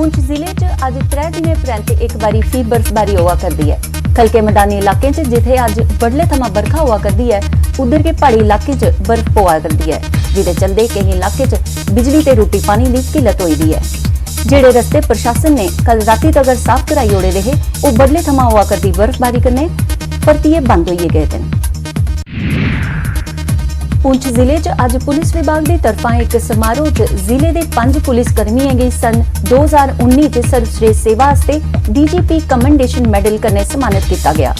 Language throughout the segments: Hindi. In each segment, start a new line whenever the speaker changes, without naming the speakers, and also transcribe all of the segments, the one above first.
पुंछ जिले च अज 3 दिनें परैंत एक बारी फ्ही बर्फबारी होआ करदी है। खलके मैदानी इलाके च जिथे अज बडले थमां बरखा होआ करदी है, उधर के पहाड़ी इलाके च बर्फ पोआ करदी है, जिहदे चलदे केईं इलाके च बिजली ते रोटी पानी दी किल्लत होई दी है। जेड़े रस्ते प्रशासन ने कल राती तगर साफ कराई ओड़े दे हे, ओह बडले थमां होआ करदी बर्फबारी कन्नै परतियै बंद होई गए न। पुंछ जिले च अज पुलिस विभाग की तरफा एक समारोह च जिले के 5 पुलिस कर्मियों गी सन 2019 च सर्वश्रेष्ठ सेवा आस्ते DGP कमेंडेशन मेडल कन्नै सम्मानित किया गया।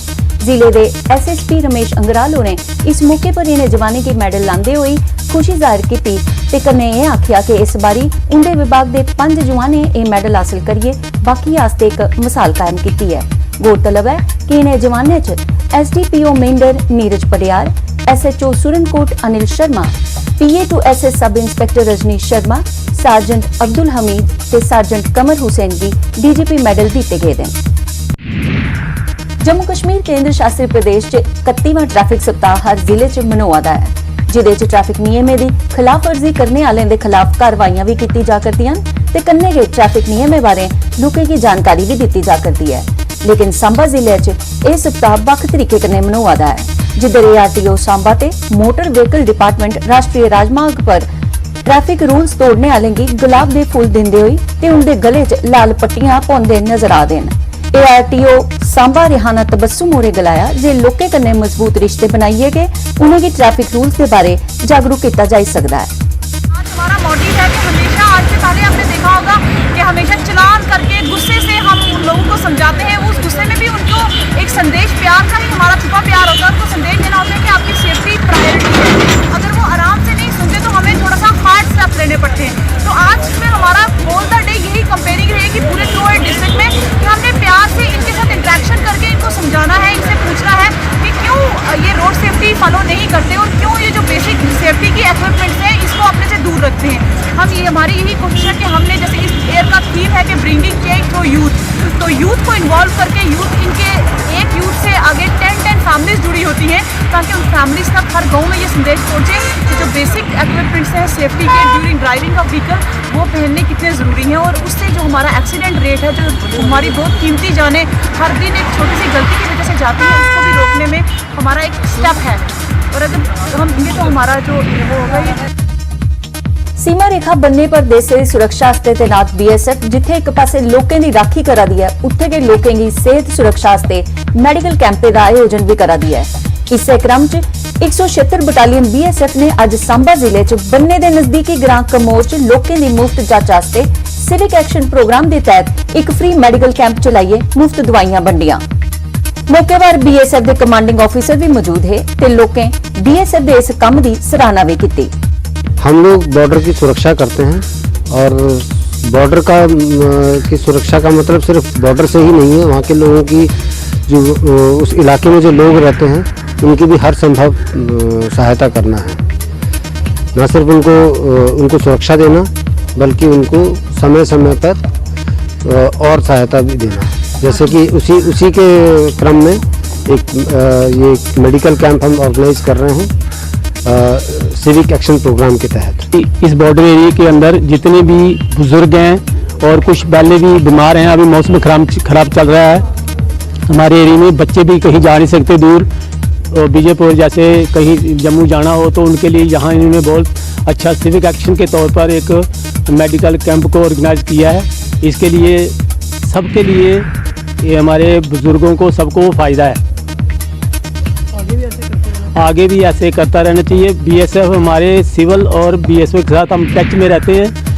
जिले के SSP रमेश अंगराल होरें इस मौके पर इन्हें जवानों के मेडल लांदे हुए खुशी जाहिर की ते कन्नै एह आखिया कि इस बारी उनके विभाग के 5 जवानें यह मेडल हासिल करिए बाकी आस्ते एक मिसाल कायम की है। गौरतलब है कि इन्हें जवानों च SDPO Mendhar Neeraj Padiyar, SHO Surankote Anil Sharma, PA to SS sub inspector Rajneesh Sharma, sergeant Abdul Hameed ते सार्जेंट कमर हुसैन की DGP मेडल दिते गए हैं। जम्मू कश्मीर केंद्र शासित प्रदेश च 31वां ट्रैफिक सप्ताह हर जिले च मनोआ दा है, जिहदे च ट्रैफिक नियमें की खिलाफवर्जी करने वालों के खिलाफ कार्रवाइयां भी की जा करदियां ते कन्नै गै ट्रैफिक नियमें बारे लोगों की जानकारी भी दी जा करदी है। लेकिन सांबा जिले च यह सप्ताह बक्ख तरीके कन्नै मनोआ दा है, जिधर ARTO सांबा ते मोटर व्हीकल डिपार्टमेंट राष्ट्रीय राजमार्ग पर ट्रैफिक रूल्स तोड़ने वाले गी गुलाब दे फुल दिंदे होई ते उनदे गले च लाल पट्टियां पाउंदे नजर आ दे न। ARTO सांबा रिहाना तबस्सुम होरें गलाया जे लोकें कन्नै मजबूत रिश्ते बनाइए गए उन्हें ट्रैफिक रूल्स के बारे जागरूक किया जा सकता है।
हमारा मोटिव है कि हमेशा आज से पहले आपने देखा होगा कि हमेशा चलान करके गुस्से से हम उन लोगों को समझाते हैं, उस गुस्से में भी उनको एक संदेश प्यार का ही हमारा छुपा प्यार होता है, उनको संदेश देना होता है कि आपकी सेफ्टी प्रायोरिटी है। अगर वो आराम से नहीं सुनते तो हमें थोड़ा सा हार्ड स्टेप्स लेने पड़ते हैं। तो आज में हमारा बोल द डे यही कंपेयरिंग रहेगी पूरे 2 डिस्ट्रिक्ट में कि हमने प्यार से इनके साथ इंटरेक्शन करके इनको समझाना है, इनसे पूछना है कि क्यों ये रोड सेफ्टी फॉलो नहीं करते और क्यों ये जो बेसिक सेफ्टी की इक्विपमेंट्स हैं इसको अपने से दूर रखते हैं। हम ये हमारी यही कोशिश है कि हमने जैसे इस ईयर का थीम है कि ब्रिंगिंग चेंज थ्रू यूथ, तो यूथ को इन्वॉल्व करके इनके एक यूथ से आगे 10 फैमिलीज जुड़ी होती हैं ताकि उन फैमिलीज तक हर गांव में ये संदेश पहुंचे कि जो बेसिक इक्विपमेंट्स हैं सेफ्टी के ड्यूरिंग ड्राइविंग ऑफ व्हीकल वो पहनने कितने ज़रूरी हैं, और उससे जो हमारा एक्सीडेंट रेट है, जो हमारी बहुत कीमती जानें हर दिन एक छोटी सी गलती की वजह से जाती है, उसको भी रोकने में हमारा एक स्टेप है। और अगर हम ये तो हमारा जो वो होगा ये
सीमा रेखा बनने पर देश की सुरक्षा तैनात BSF जिथे एक पासे लोगों की राखी करा दी है, उत्थे के लोगों की सेहत सुरक्षा मेडिकल कैंपे का आयोजन भी करा दिया है। इस क्रम च 176 बटालियन BSF ने अज सांबा जिले च बन्ने के नजदीकी ग्रां कमोर च लोगों की मुफ्त जांच वास्ते सिविक एक्शन प्रोग्राम के तहत एक फ्री मेडिकल कैंप चलाइए मुफ्त दवाइयां बंडियां। मौके पर BSF के कमांडिंग ऑफिसर भी मौजूद है ते लोकें BSF के इस काम की सराहना भी की।
हम लोग बॉर्डर की सुरक्षा करते हैं और बॉर्डर का की सुरक्षा का मतलब सिर्फ बॉर्डर से ही नहीं है, वहाँ के लोगों की जो उस इलाके में जो लोग रहते हैं उनकी भी हर संभव सहायता करना है। न सिर्फ उनको सुरक्षा देना बल्कि उनको समय समय पर और सहायता भी देना। जैसे कि उसी के क्रम में ये मेडिकल कैंप हम ऑर्गेनाइज कर रहे हैं सिविक एक्शन प्रोग्राम के तहत।
इस बॉर्डर एरिया के अंदर जितने भी बुजुर्ग हैं और कुछ पहले भी बीमार हैं, अभी मौसम खराब चल रहा है, हमारे एरिया में बच्चे भी कहीं जा नहीं सकते दूर, और बीजेपुर जैसे कहीं जम्मू जाना हो तो उनके लिए यहाँ इन्होंने बहुत अच्छा सिविक एक्शन के तौर पर एक मेडिकल कैंप को ऑर्गेनाइज किया है। इसके लिए सबके लिए ये हमारे बुजुर्गों को सबको फ़ायदा है। आगे भी ऐसे करता रहना चाहिए। BSF हमारे सिविल और BSF के साथ हम टच में रहते हैं।